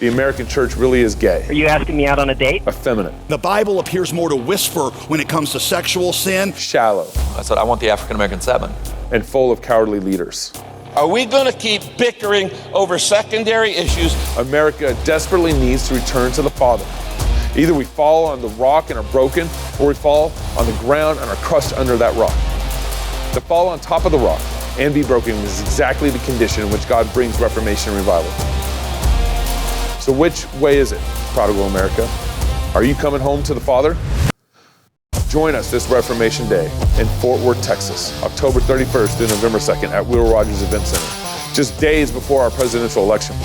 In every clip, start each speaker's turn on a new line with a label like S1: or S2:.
S1: The American church really is gay.
S2: Are you asking me out on a date?
S1: Effeminate.
S3: The Bible appears more to whisper when it comes to sexual sin.
S1: Shallow.
S4: I said, I want the African American 7.
S1: And full of cowardly leaders.
S5: Are we going to keep bickering over secondary issues?
S1: America desperately needs to return to the Father. Either we fall on the rock and are broken, or we fall on the ground and are crushed under that rock. To fall on top of the rock and be broken is exactly the condition in which God brings reformation and revival. So which way is it, Prodigal America? Are you coming home to the Father? Join us this Reformation Day in Fort Worth, Texas, October 31st through November 2nd at Will Rogers Event Center, just days before our presidential election.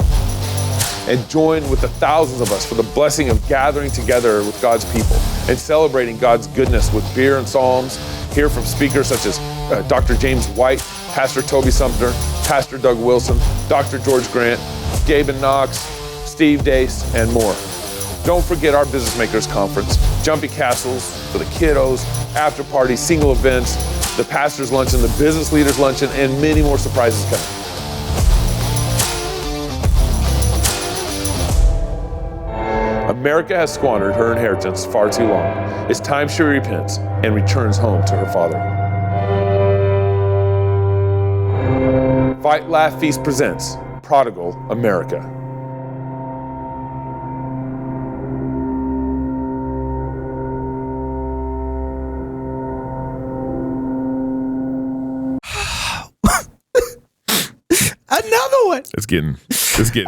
S1: And join with the thousands of us for the blessing of gathering together with God's people and celebrating God's goodness with beer and psalms. Hear from speakers such as Dr. James White, Pastor Toby Sumter, Pastor Doug Wilson, Dr. George Grant, Gaben Knox, Steve Dace, and more. Don't forget our Business Makers Conference, Jumpy Castles for the kiddos, after parties, single events, the Pastor's Luncheon, the Business Leaders Luncheon, and many more surprises coming. America has squandered her inheritance far too long. It's time she repents and returns home to her Father. Fight, Laugh, Feast presents Prodigal America.
S6: Another one.
S1: It's getting sad.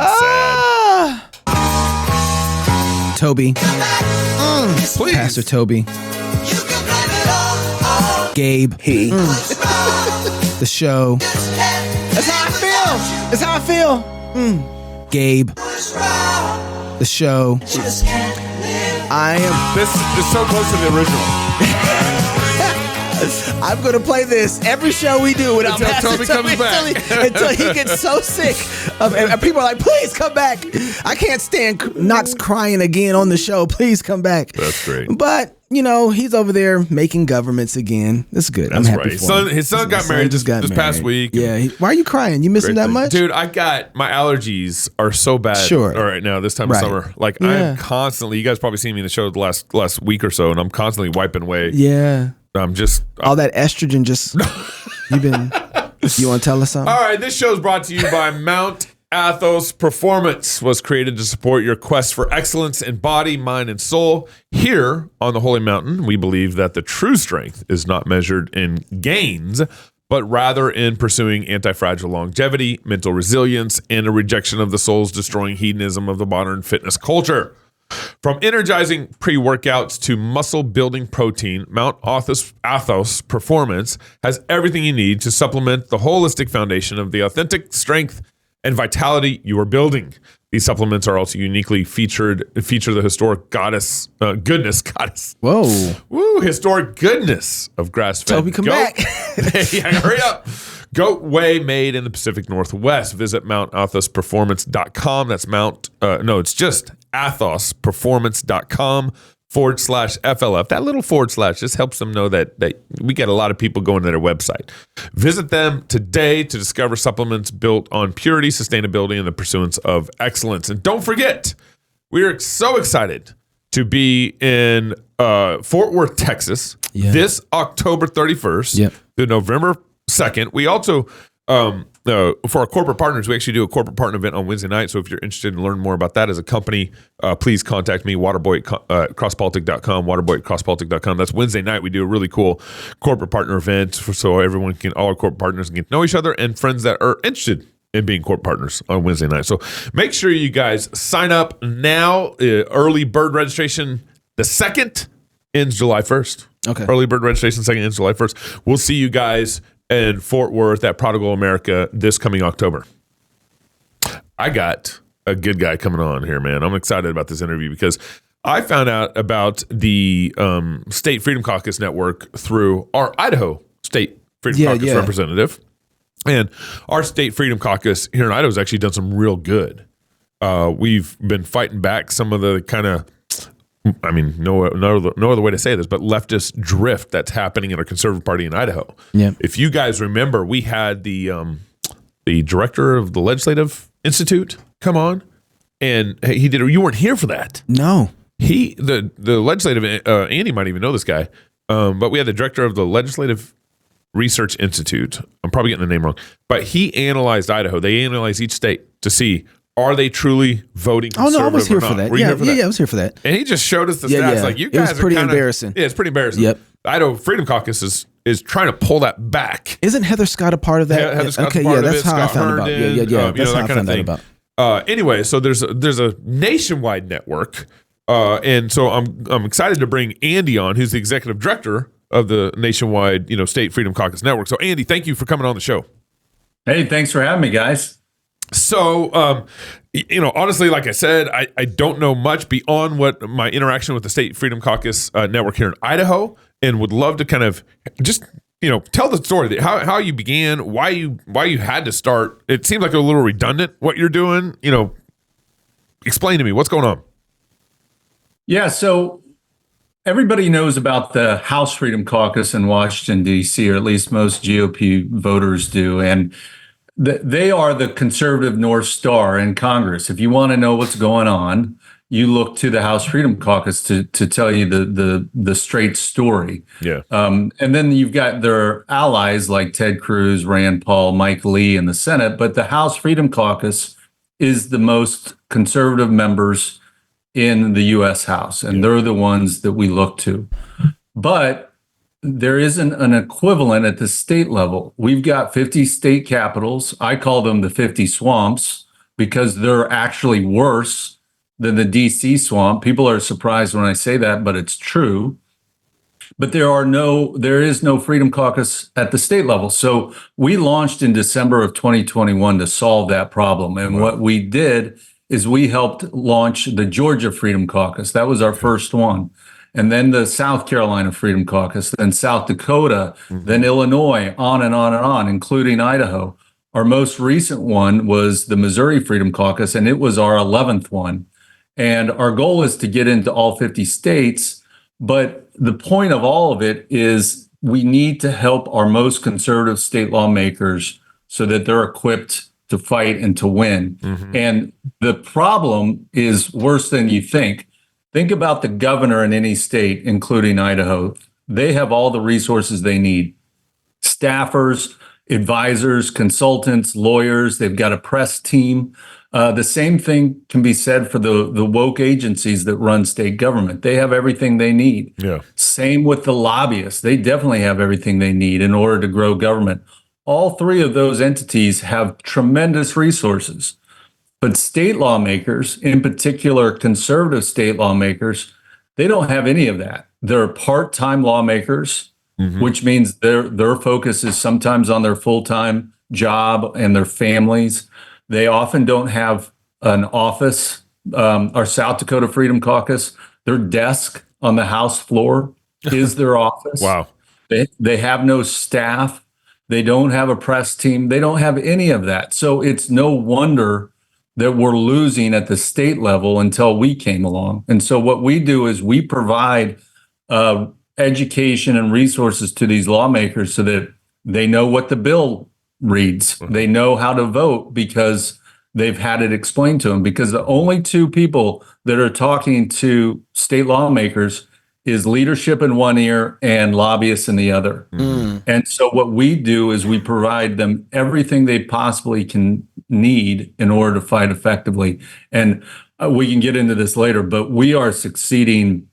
S6: Toby.
S1: Please.
S6: Pastor Toby. Gabe. He. The show. That's how I feel. That's how I feel. Gabe. The show. I am.
S1: This is so close to the original.
S6: I'm going to play this every show we do without
S1: Until Toby comes back.
S6: until he gets so sick. And people are like, please come back. I can't stand Knox crying again on the show. Please come back.
S1: That's great.
S6: But, you know, he's over there making governments again. That's good.
S1: That's
S6: I'm happy
S1: right.
S6: for him.
S1: His son got married this past week.
S6: Yeah. Why are you crying? You miss him that much?
S1: Dude, I got my allergies are so bad right now this time of summer. Like I'm constantly, you guys probably seen me in the show the last week or so, and I'm constantly wiping away.
S6: Yeah.
S1: I'm just
S6: all that estrogen just you want to tell us something?
S1: All right, this show is brought to you by Mount Athos Performance. Was created to support your quest for excellence in body, mind, and soul. Here on the Holy Mountain, we believe that the true strength is not measured in gains, but rather in pursuing anti-fragile longevity, mental resilience, and a rejection of the soul's destroying hedonism of the modern fitness culture. From energizing pre-workouts to muscle-building protein, Mount Athos Performance has everything you need to supplement the holistic foundation of the authentic strength and vitality you are building. These supplements are also uniquely feature the historic goodness.
S6: Whoa.
S1: Woo, historic goodness of grass-fed
S6: Toby, come
S1: goat.
S6: back.
S1: Yeah, hurry up. Goat whey made in the Pacific Northwest. Visit mountathosperformance.com. That's it's just athosperformance.com/FLF. That little / just helps them know that we get a lot of people going to their website. Visit them today to discover supplements built on purity, sustainability, and the pursuance of excellence. And don't forget, we are so excited to be in Fort Worth, Texas, this October 31st through November 2nd. We also, for our corporate partners, we actually do a corporate partner event on Wednesday night. So if you're interested in learning more about that as a company, please contact me, waterboy@crosspolitic.com, waterboy@crosspolitic.com. That's Wednesday night. We do a really cool corporate partner event so all our corporate partners can get to know each other and friends that are interested in being corporate partners on Wednesday night. So make sure you guys sign up now. Early bird registration, the 2nd ends July 1st.
S6: Okay.
S1: Early bird registration, 2nd ends July 1st. We'll see you guys in Fort Worth at Prodigal America this coming October. I got a good guy coming on here, man. I'm excited about this interview because I found out about the State Freedom Caucus Network through our Idaho State Freedom Caucus representative. And our State Freedom Caucus here in Idaho has actually done some real good. We've been fighting back some of the kind of, no other way to say this, but leftist drift that's happening in our conservative party in Idaho.
S6: Yeah.
S1: If you guys remember, we had the director of the Legislative Institute come on
S2: and he did. You weren't here for that.
S6: No.
S2: The legislative Andy might even know this guy, but we had the director of the Legislative Research Institute. I'm probably getting the name wrong, but he analyzed Idaho. They analyzed each state to see, are they truly voting conservative?
S6: Oh no, I was here
S2: or
S6: for
S2: not?
S6: that.
S2: Were you
S6: Yeah,
S2: here for that?
S6: I was here for that.
S2: And he just showed us the
S6: Yeah,
S2: stats.
S6: yeah.
S2: Like, you
S6: It
S2: guys
S6: was pretty
S2: are kinda,
S6: embarrassing.
S2: Yeah, it's pretty embarrassing.
S6: Yep.
S2: Idaho Freedom Caucus is trying to pull that back.
S6: Isn't Heather Scott a part of that?
S2: Heather Scott's
S6: okay,
S2: part
S6: yeah,
S2: of
S6: that's
S2: it.
S6: how I
S2: Scott
S6: found about.
S2: Herndon,
S6: Yeah, that's how I
S2: that kind
S6: found
S2: of
S6: out
S2: thing.
S6: about.
S2: Anyway, so there's a nationwide network, and so I'm excited to bring Andy on, who's the executive director of the nationwide State Freedom Caucus network. So Andy, thank you for coming on the show.
S7: Hey, thanks for having me, guys.
S2: So, honestly, like I said, I don't know much beyond what my interaction with the State Freedom Caucus network here in Idaho, and would love to kind of just tell the story, how you began, why you had to start. It seems like a little redundant what you're doing. Explain to me what's going on.
S7: Yeah, so everybody knows about the House Freedom Caucus in Washington, D.C., or at least most GOP voters do. And they are the conservative North Star in Congress. If you want to know what's going on, you look to the House Freedom Caucus to tell you the straight story.
S2: Yeah.
S7: And then you've got their allies like Ted Cruz, Rand Paul, Mike Lee in the Senate. But the House Freedom Caucus is the most conservative members in the U.S. House, and they're the ones that we look to. But there isn't an equivalent at the state level. We've got 50 state capitals. I call them the 50 swamps because they're actually worse than the D.C. swamp. People are surprised when I say that, but it's true. But there is no Freedom Caucus at the state level. So we launched in December of 2021 to solve that problem. And what we did is we helped launch the Georgia Freedom Caucus. That was our first one. And then the South Carolina Freedom Caucus, then South Dakota, then Illinois, on and on and on, including Idaho. Our most recent one was the Missouri Freedom Caucus, and it was our 11th one. And our goal is to get into all 50 states. But the point of all of it is we need to help our most conservative state lawmakers so that they're equipped to fight and to win. And the problem is worse than you think. Think about the governor in any state, including Idaho. They have all the resources they need. Staffers, advisors, consultants, lawyers. They've got a press team. The same thing can be said for the woke agencies that run state government. They have everything they need.
S2: Yeah.
S7: Same with the lobbyists. They definitely have everything they need in order to grow government. All three of those entities have tremendous resources. But state lawmakers, in particular conservative state lawmakers, they don't have any of that. They're part-time lawmakers, which means their focus is sometimes on their full-time job and their families. They often don't have an office. Our South Dakota Freedom Caucus, their desk on the House floor is their office.
S2: Wow.
S7: They have no staff. They don't have a press team. They don't have any of that. So it's no wonder that we're losing at the state level until we came along. And so what we do is we provide education and resources to these lawmakers so that they know what the bill reads. They know how to vote because they've had it explained to them. Because the only two people that are talking to state lawmakers is leadership in one ear and lobbyists in the other. And so what we do is we provide them everything they possibly can need in order to fight effectively. And we can get into this later, but we are succeeding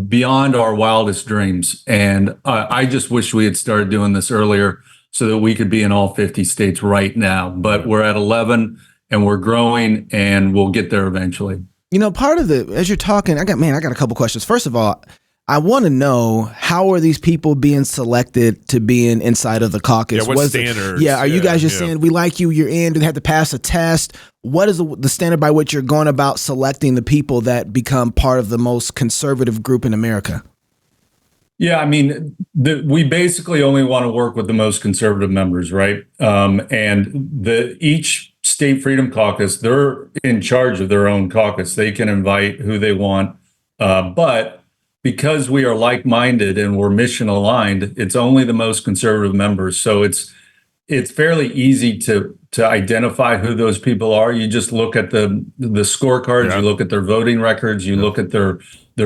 S7: beyond our wildest dreams. And I just wish we had started doing this earlier so that we could be in all 50 states right now. But we're at 11 and we're growing and we'll get there eventually.
S6: Part of as you're talking, I got a couple questions. First of all, I want to know, how are these people being selected to be inside of the caucus?
S2: Yeah, what standards?
S6: Are you guys just saying, we like you, you're in, do they have to pass a test? What is the standard by which you're going about selecting the people that become part of the most conservative group in America?
S7: Yeah, I mean, we basically only want to work with the most conservative members, right? And each State Freedom Caucus, they're in charge of their own caucus. They can invite who they want. But because we are like-minded and we're mission aligned, it's only the most conservative members. So it's it's fairly easy to identify who those people are. You just look at the scorecards, you look at their voting records, you look at their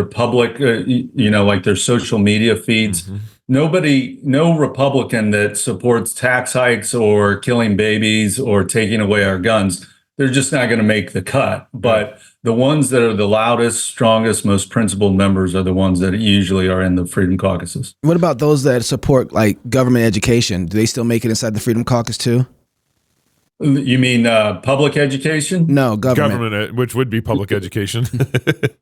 S7: public, like their social media feeds. No Republican that supports tax hikes or killing babies or taking away our guns, they're just not going to make the cut. But the ones that are the loudest, strongest, most principled members are the ones that usually are in the Freedom Caucuses.
S6: What about those that support like government education? Do they still make it inside the Freedom Caucus too?
S7: You mean public education?
S6: No, government.
S2: Government, which would be public education.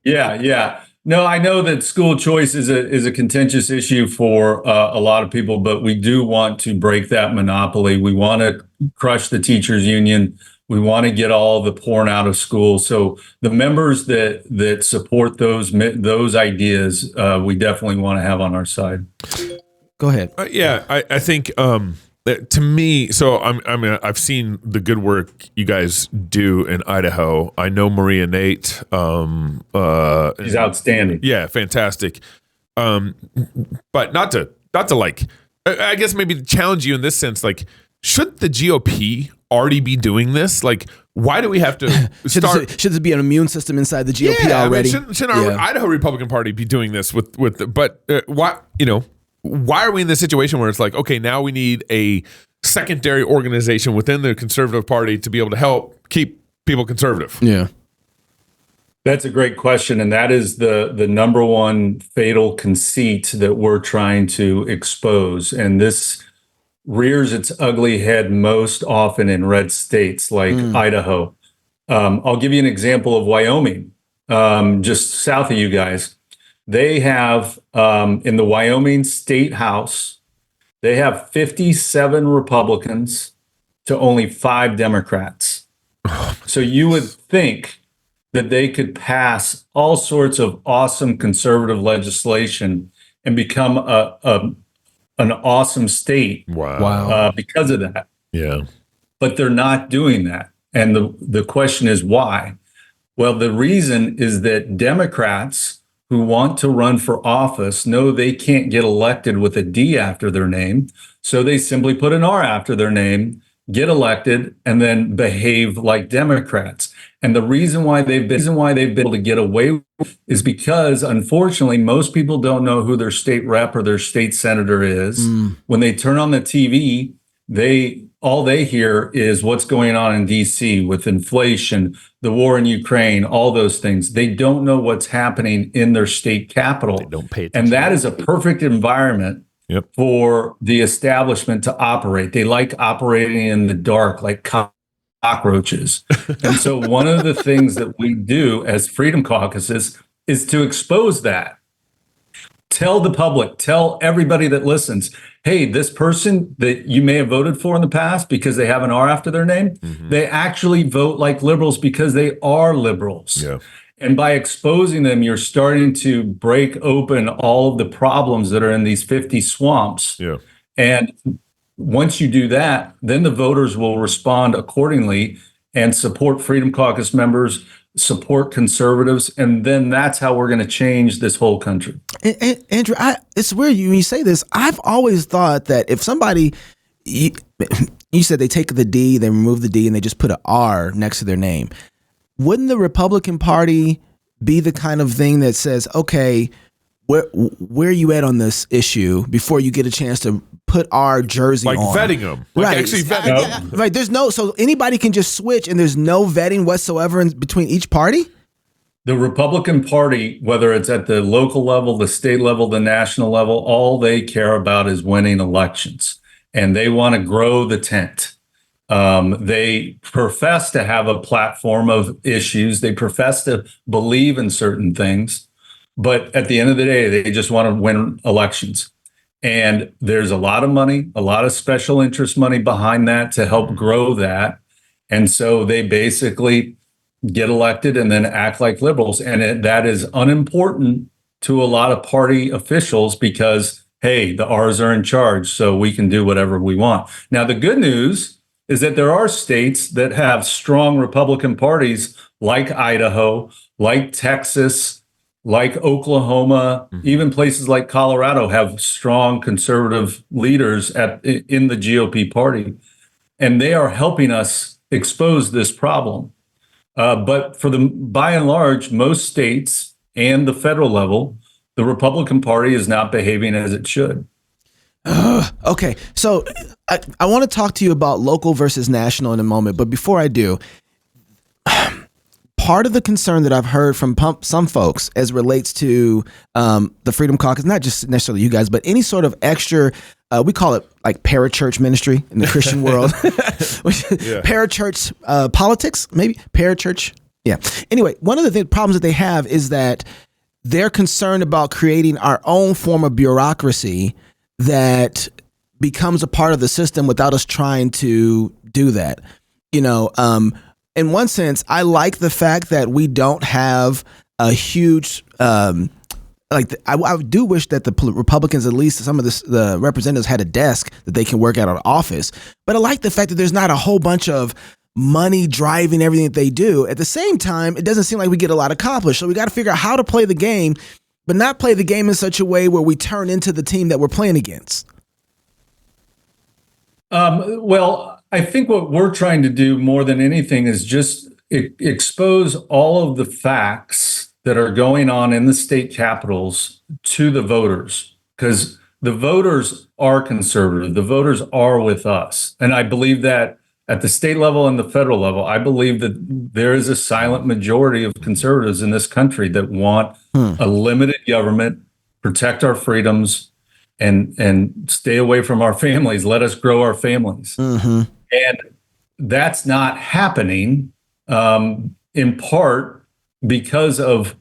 S7: Yeah. No, I know that school choice is a contentious issue for a lot of people, but we do want to break that monopoly. We want to crush the teachers union. We want to get all the porn out of school. So the members that support those ideas, we definitely want to have on our side.
S6: Go ahead.
S2: I think to me, so I've seen the good work you guys do in Idaho. I know Maria Nate.
S7: She's outstanding.
S2: Yeah, fantastic. But not to like, I guess maybe to challenge you in this sense, like, should the GOP already be doing this? Like, why do we have to start?
S6: Should there be an immune system inside the GOP already?
S2: Shouldn't our Idaho Republican Party be doing this but why are we in this situation where it's like, okay, now we need a secondary organization within the conservative party to be able to help keep people conservative?
S6: Yeah.
S7: That's a great question. And that is the number one fatal conceit that we're trying to expose. And this rears its ugly head most often in red states like Idaho. I'll give you an example of Wyoming, just south of you guys. They have, in the Wyoming State House, they have 57 Republicans to only 5 Democrats. So you would think that they could pass all sorts of awesome conservative legislation and become an awesome state.
S2: Wow.
S7: Because of that.
S2: Yeah.
S7: But they're not doing that. And the question is why? Well, the reason is that Democrats who want to run for office know they can't get elected with a D after their name. So they simply put an R after their name, get elected, and then behave like Democrats. And the reason why they've been able to get away with is because, unfortunately, most people don't know who their state rep or their state senator is. When they turn on the TV, all they hear is what's going on in DC with inflation, the war in Ukraine, all those things. They don't know what's happening in their state capital.
S2: They don't pay attention.
S7: And that is a perfect environment for the establishment to operate. They like operating in the dark, like cockroaches. And so one of the things that we do as Freedom Caucuses is to expose that. Tell the public, tell everybody that listens, hey, this person that you may have voted for in the past because they have an R after their name, they actually vote like liberals because they are liberals.
S2: Yeah.
S7: And by exposing them, you're starting to break open all of the problems that are in these 50 swamps.
S2: Yeah.
S7: And once you do that, then the voters will respond accordingly and support Freedom Caucus members, support conservatives, and then that's how we're going to change this whole country.
S6: And Andrew, it's weird when you say this. I've always thought that if somebody, you said they take the D, they remove the D, and they just put an R next to their name. Wouldn't the Republican Party be the kind of thing that says, okay, where are you at on this issue before you get a chance to put our jersey
S2: like
S6: on?
S2: vetting them, like
S6: right?
S2: Actually vetting them.
S6: Right. So anybody can just switch, and there's no vetting whatsoever in between each party.
S7: The Republican Party, whether it's at the local level, the state level, the national level, all they care about is winning elections, and they want to grow the tent. They profess to have a platform of issues. They profess to believe in certain things, but at the end of the day, they just want to win elections. And there's a lot of money, a lot of special interest money behind that to help grow that. And so they basically get elected and then act like liberals. And that is unimportant to a lot of party officials because, hey, the R's are in charge, so we can do whatever we want. Now, the good news is that there are states that have strong Republican parties like Idaho, like Texas, like Oklahoma, even places like Colorado have strong conservative leaders in the GOP party, and they are helping us expose this problem. But by and large, most states and the federal level, the Republican Party is not behaving as it should.
S6: Okay, so I want to talk to you about local versus national in a moment, but before I do, part of the concern that I've heard from some folks as relates to the Freedom Caucus, not just necessarily you guys, but any sort of extra, we call it like parachurch ministry in the Christian world, parachurch politics, maybe parachurch. Yeah. Anyway, one of the problems that they have is that they're concerned about creating our own form of bureaucracy that becomes a part of the system without us trying to do that. You know, in one sense, I like the fact that we don't have a huge, I do wish that the Republicans, at least some of the representatives, had a desk that they can work out of office. But I like the fact that there's not a whole bunch of money driving everything that they do. At the same time, it doesn't seem like we get a lot accomplished. So we got to figure out how to play the game, but not play the game in such a way where we turn into the team that we're playing against.
S7: Well, I think what we're trying to do more than anything is just expose all of the facts that are going on in the state capitals to the voters, because the voters are conservative. The voters are with us. And I believe that at the state level and the federal level, I believe that there is a silent majority of conservatives in this country that want a limited government, protect our freedoms, and stay away from our families. Let us grow our families. And that's not happening, in part because of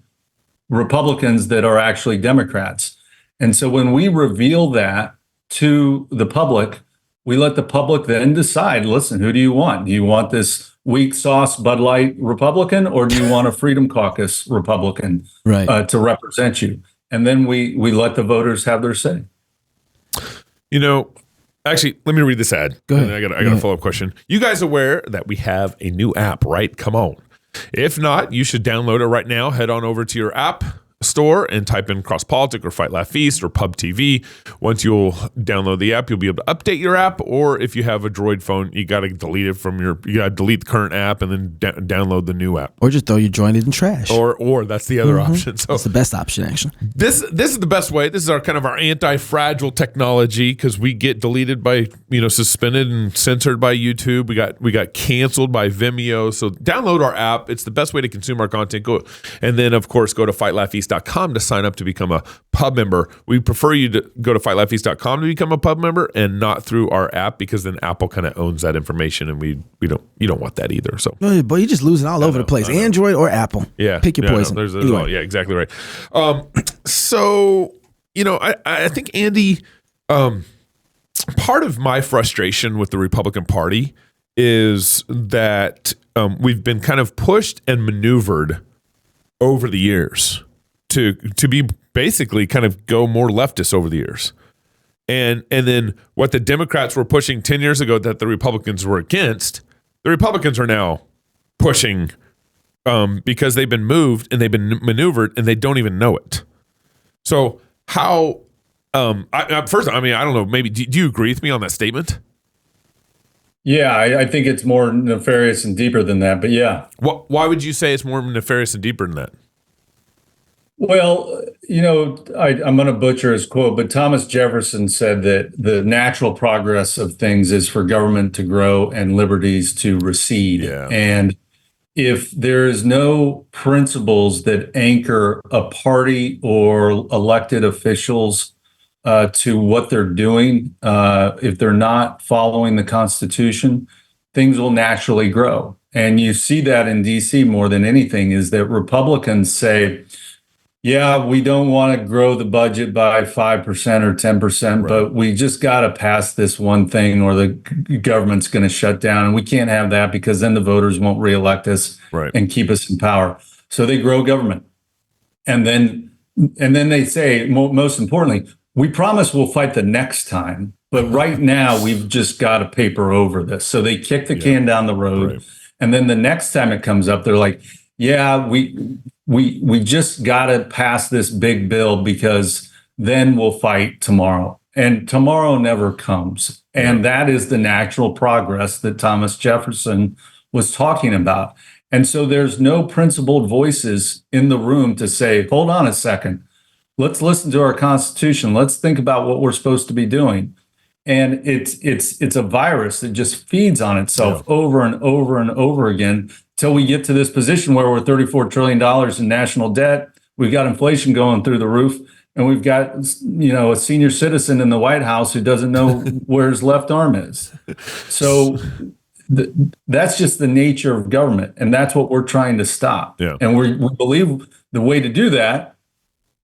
S7: Republicans that are actually Democrats. And so when we reveal that to the public, we let the public then decide, listen, who do you want? Do you want this weak sauce Bud Light Republican, or do you want a Freedom Caucus Republican to represent you? And then we let the voters have their say.
S2: You know, actually, let me read this ad.
S6: Go ahead.
S2: I got a follow-up question. You guys aware that we have a new app, right? Come on. If not, you should download it right now. Head on over to your app store and type in Cross Politic or Fight Laugh Feast or Pub TV. Once you'll download the app, you'll be able to update your app. Or if you have a Droid phone, you got to delete it you got to delete the current app and then download the new app.
S6: Or just throw your joint in the trash.
S2: Or that's the other option. So
S6: that's the best option, actually.
S2: This is the best way. This is our kind of our anti-fragile technology, because we get deleted by, suspended and censored by YouTube. We got canceled by Vimeo. So download our app. It's the best way to consume our content. And then of course go to fightlaughfeast.com to sign up to become a pub member. We prefer you to go to fightlaughfeast.com to become a pub member and not through our app, because then Apple kind of owns that information, and you don't want that either. So,
S6: boy, you're just losing all over the place. Android or Apple.
S2: Yeah,
S6: pick your poison.
S2: Anyway. Yeah, exactly right. So I think, Andy, part of my frustration with the Republican Party is that we've been kind of pushed and maneuvered over the years to be basically kind of go more leftist over the years. And then what the Democrats were pushing 10 years ago that the Republicans were against, the Republicans are now pushing because they've been moved and they've been maneuvered and they don't even know it. So how, first, I don't know, maybe, do you agree with me on that statement?
S7: Yeah, I think it's more nefarious and deeper than that, but yeah.
S2: Why would you say it's more nefarious and deeper than that?
S7: Well, I'm going to butcher his quote, but Thomas Jefferson said that the natural progress of things is for government to grow and liberties to recede.
S2: Yeah.
S7: And if there is no principles that anchor a party or elected officials to what they're doing, if they're not following the Constitution, things will naturally grow. And you see that in D.C. more than anything, is that Republicans say, yeah, we don't want to grow the budget by 5% or 10%, but we just got to pass this one thing or the government's going to shut down. And we can't have that because then the voters won't reelect us and keep us in power. So they grow government. And then they say, most importantly, we promise we'll fight the next time. But right now, we've just got to paper over this. So they kick the can down the road. And then the next time it comes up, they're like, yeah, we just got to pass this big bill because then we'll fight tomorrow. And tomorrow never comes. And that is the natural progress that Thomas Jefferson was talking about. And so there's no principled voices in the room to say, hold on a second, let's listen to our Constitution. Let's think about what we're supposed to be doing. And it's a virus that just feeds on itself over and over and over again till we get to this position where we're $34 trillion in national debt. We've got inflation going through the roof. And we've got, a senior citizen in the White House who doesn't know where his left arm is. So that's just the nature of government. And that's what we're trying to stop. Yeah. And we believe the way to do that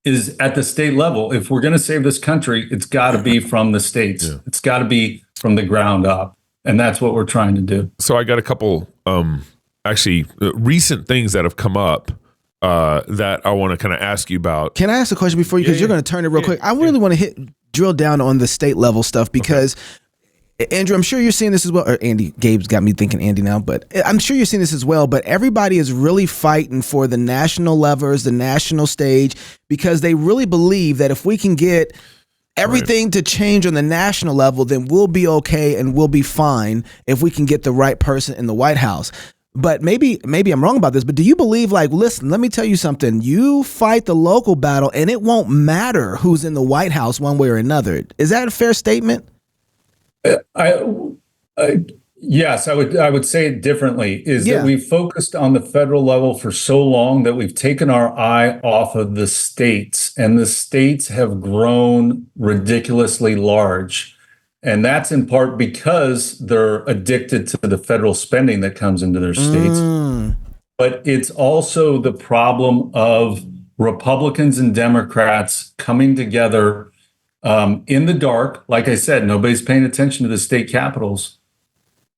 S7: is at the state level. If we're going to save this country, it's got to be from the states. Yeah. It's got to be from the ground up. And that's what we're trying to do.
S2: So I got a couple recent things that have come up that I want to kind of ask you about.
S6: Can I ask a question before you, because you're going to turn it real quick. I really want to drill down on the state level stuff because Andrew, I'm sure you're seeing this as well. Or Andy, Gabe's got me thinking Andy now, but I'm sure you're seeing this as well. But everybody is really fighting for the national levers, the national stage, because they really believe that if we can get everything to change on the national level, then we'll be okay and we'll be fine if we can get the right person in the White House. But maybe I'm wrong about this, but do you believe, listen, let me tell you something. You fight the local battle and it won't matter who's in the White House one way or another. Is that a fair statement?
S7: Yes, I would say it differently, that we've focused on the federal level for so long that we've taken our eye off of the states, and the states have grown ridiculously large. And that's in part because they're addicted to the federal spending that comes into their states. But it's also the problem of Republicans and Democrats coming together in the dark. Like I said, nobody's paying attention to the state capitals.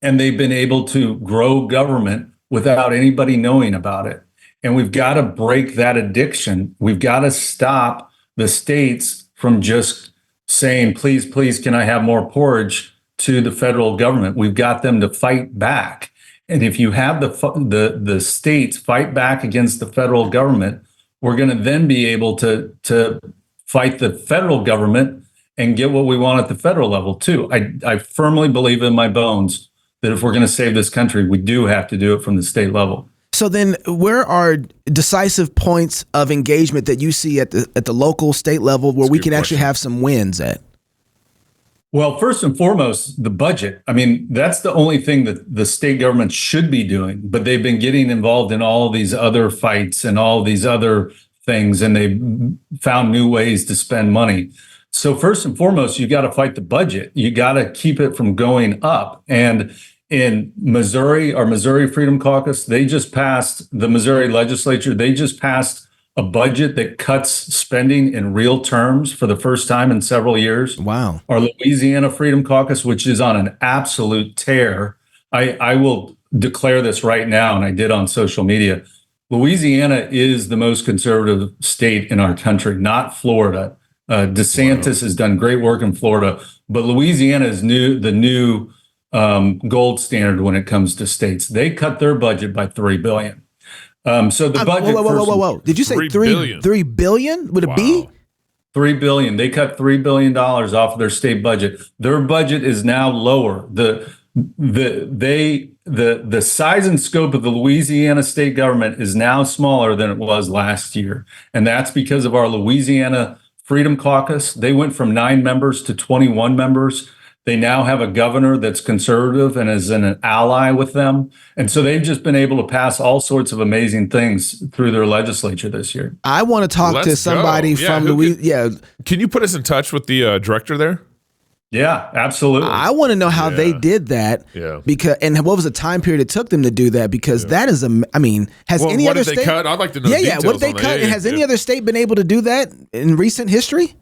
S7: And they've been able to grow government without anybody knowing about it. And we've got to break that addiction. We've got to stop the states from just saying, please, can I have more porridge to the federal government? We've got them to fight back. And if you have the states fight back against the federal government, we're going to then be able to fight the federal government and get what we want at the federal level too. I firmly believe in my bones that if we're going to save this country, we do have to do it from the state level.
S6: So then where are decisive points of engagement that you see at the local state level where we can actually have some wins at?
S7: Well, first and foremost, the budget. I mean, that's the only thing that the state government should be doing, but they've been getting involved in all these other fights and all these other things, and they found new ways to spend money. So first and foremost, you got to fight the budget. You got to keep it from going up. And in Missouri, our Missouri Freedom Caucus, the Missouri legislature, they just passed a budget that cuts spending in real terms for the first time in several years.
S6: Wow.
S7: Our Louisiana Freedom Caucus, which is on an absolute tear. I will declare this right now, and I did on social media. Louisiana is the most conservative state in our country, not Florida. DeSantis has done great work in Florida, but Louisiana is the new gold standard when it comes to states. They cut their budget by $3 billion. So the budget.
S6: Whoa! Did you say $3 billion? Would it be
S7: $3 billion? They cut $3 billion off of their state budget. Their budget is now lower. The size and scope of the Louisiana state government is now smaller than it was last year, and that's because of our Louisiana Freedom Caucus. They went from 9 members to 21 members. They now have a governor that's conservative and is an ally with them. And so they've just been able to pass all sorts of amazing things through their legislature this year.
S6: I want to talk to somebody from Louisiana.
S2: Can you put us in touch with the director there?
S7: Yeah, absolutely.
S6: I want to know how they did that.
S2: Yeah.
S6: And what was the time period it took them to do that? Because that is has any other state
S2: cut? I'd like to know.
S6: Yeah. What did they cut? Has any other state been able to do that in recent history?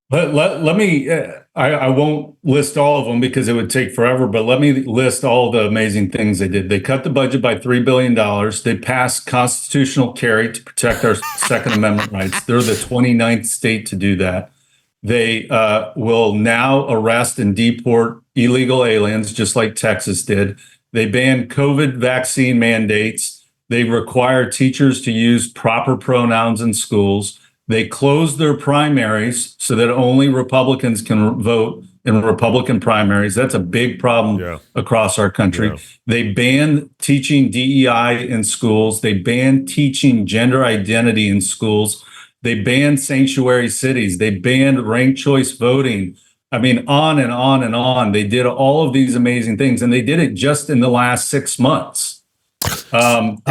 S7: Let me, I won't list all of them because it would take forever, but let me list all the amazing things they did. They cut the budget by $3 billion. They passed constitutional carry to protect our Second Amendment rights. They're the 29th state to do that. They will now arrest and deport illegal aliens, just like Texas did. They banned COVID vaccine mandates. They require teachers to use proper pronouns in schools. They closed their primaries so that only Republicans can vote in Republican primaries. That's a big problem across our country.
S2: Yeah.
S7: They banned teaching DEI in schools. They banned teaching gender identity in schools. They banned sanctuary cities. They banned ranked choice voting. I mean, on and on and on. They did all of these amazing things, and they did it just in the last 6 months. I'm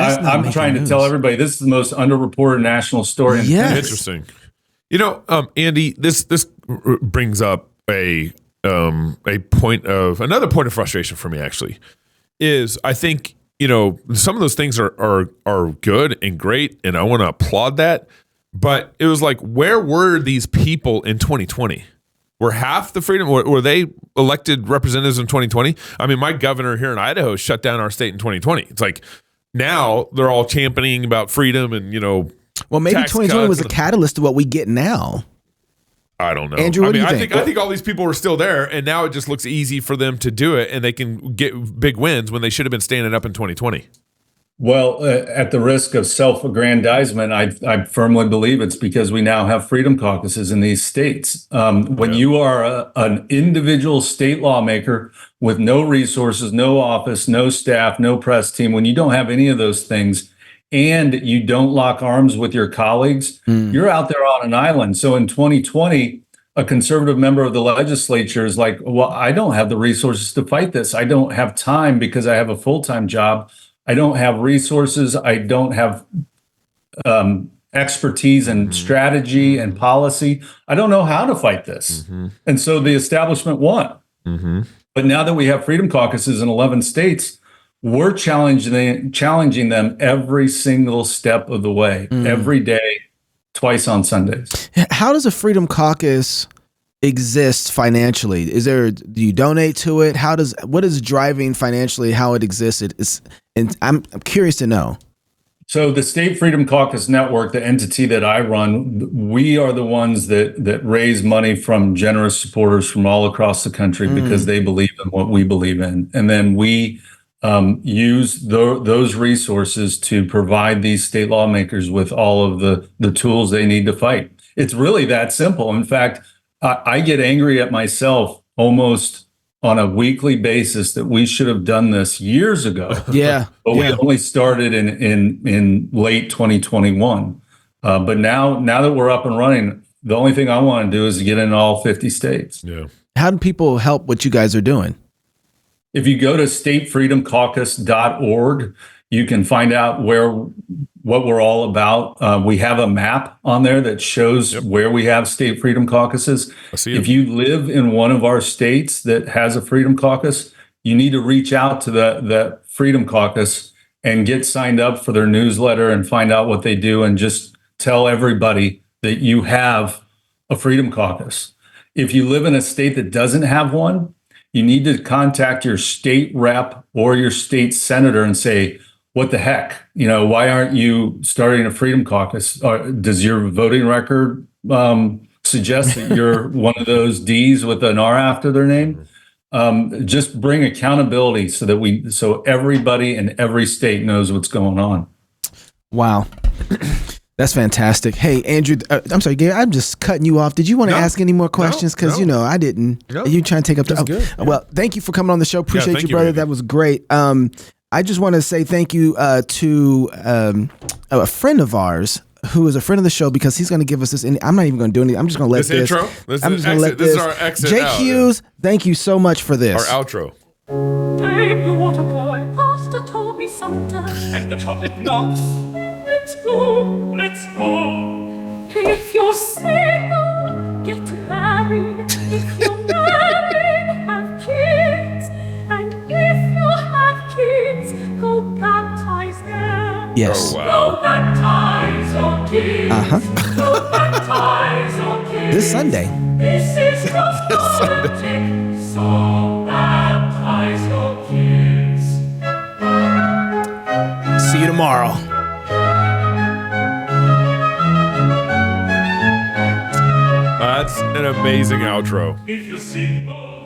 S7: trying to tell everybody this is the most underreported national story.
S6: Yes.
S2: Interesting. You know, Andy, this brings up another point of frustration for me. Actually, is I think some of those things are good and great, and I want to applaud that. But it was like, where were these people in 2020? Were half the freedom? Were they elected representatives in 2020? I mean, my governor here in Idaho shut down our state in 2020. It's like now they're all championing about freedom and
S6: well, maybe 2020 was a catalyst to what we get now.
S2: I don't know.
S6: Andrew, what do you think?
S2: I think all these people were still there, and now it just looks easy for them to do it, and they can get big wins when they should have been standing up in 2020.
S7: Well, at the risk of self-aggrandizement, I firmly believe it's because we now have freedom caucuses in these states. When you are an individual state lawmaker with no resources, no office, no staff, no press team, when you don't have any of those things and you don't lock arms with your colleagues, you're out there on an island. So in 2020, a conservative member of the legislature is like, well, I don't have the resources to fight this. I don't have time because I have a full-time job. I don't have resources. I don't have expertise in strategy and policy. I don't know how to fight this. And so the establishment won. But now that we have freedom caucuses in 11 states, we're challenging them every single step of the way, every day, twice on Sundays.
S6: How does a freedom caucus exist financially? Do you donate to it? What is driving financially how it exists? And I'm curious to know.
S7: So the State Freedom Caucus Network, the entity that I run, we are the ones that raise money from generous supporters from all across the country because they believe in what we believe in. And then we use those resources to provide these state lawmakers with all of the tools they need to fight. It's really that simple. In fact, I get angry at myself almost on a weekly basis that we should have done this years ago. But we only started in late 2021. But now that we're up and running, the only thing I want to do is get in all 50 states.
S2: Yeah.
S6: How do people help what you guys are doing?
S7: If you go to statefreedomcaucus.org, you can find out what we're all about. We have a map on there that shows where we have state freedom caucuses. If you live in one of our states that has a freedom caucus, you need to reach out to the freedom caucus and get signed up for their newsletter and find out what they do and just tell everybody that you have a freedom caucus. If you live in a state that doesn't have one, you need to contact your state rep or your state senator and say, what the heck? Why aren't you starting a freedom caucus? Does your voting record suggest that you're one of those D's with an R after their name? Just bring accountability so everybody in every state knows what's going on.
S6: Wow. That's fantastic. Hey, Andrew, I'm sorry, Gary, I'm just cutting you off. Did you want to ask any more questions? Because, I didn't. No, you trying to take up the...
S2: Good.
S6: Well, thank you for coming on the show. Appreciate you, brother.
S2: Randy.
S6: That was great. I just want to say thank you to a friend of ours who is a friend of the show because he's going to give us this. I'm not even going to do anything. I'm just going to let this.
S2: Intro?
S6: I'm just going to let this.
S2: This is our exit.
S6: Jake Hughes, thank you so much for this.
S2: Our outro.
S8: Baby, what a boy, Pastor told me sometime. And the trumpet knocks. Let's go, let's go. If you're single, get married. If you're married, have kids. And if you have kids, go baptize them.
S6: Yes.
S2: Oh, wow.
S8: Go baptize your kids. Go baptize your kids.
S6: This Sunday.
S8: This is the politic, so baptize your kids.
S6: See you tomorrow.
S2: That's an amazing outro.
S8: If you're single.